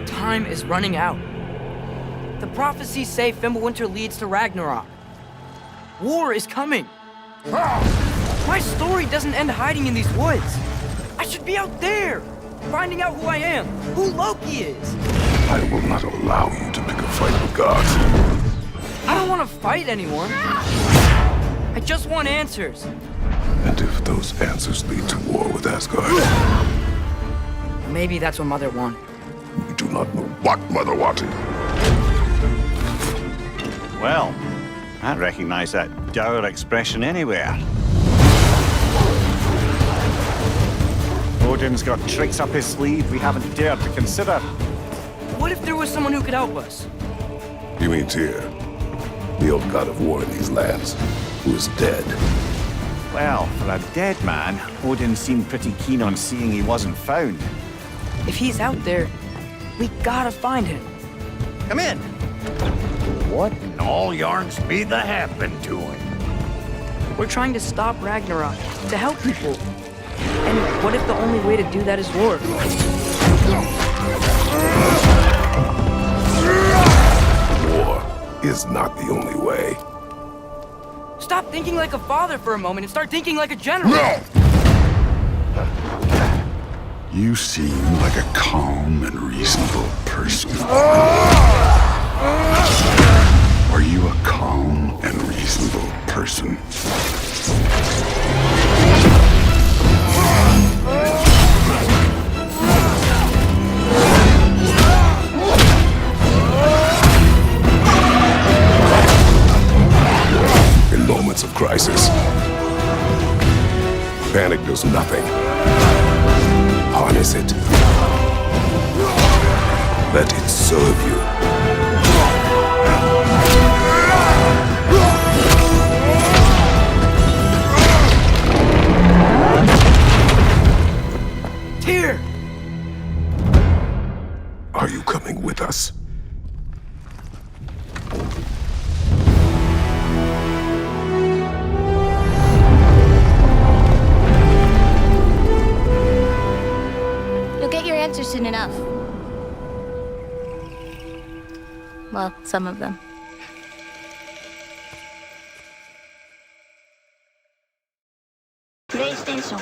Time is running out. The prophecies say Fimbulwinter leads to Ragnarok. War is coming. My story doesn't end hiding in these woods. I should be out there, finding out who I am, who Loki is. I will not allow you to pick a fight with gods. I don't want to fight anyone. I just want answers. And if those answers lead to war with Asgard? Maybe that's what Mother wanted. We do not know what Mother wanted. Well, I recognize that dour expression anywhere. Odin's got tricks up his sleeve we haven't dared to consider. What if there was someone who could help us? You mean Tyr, the old god of war in these lands, who is dead? Well, for a dead man, Odin seemed pretty keen on seeing he wasn't found. If he's out there, we gotta find him. Come in. What in all yarns be the happened to him? We're trying to stop Ragnarok, to help people. And what if the only way to do that is war? War is not the only way. Stop thinking like a father for a moment and start thinking like a general. No! You seem like a calm and reasonable person. Are you a calm and reasonable person? In moments of crisis, panic does nothing. Harness it. Let it serve you. Tyr! Are you coming with us? You'll get your answers soon enough. Well, some of them. PlayStation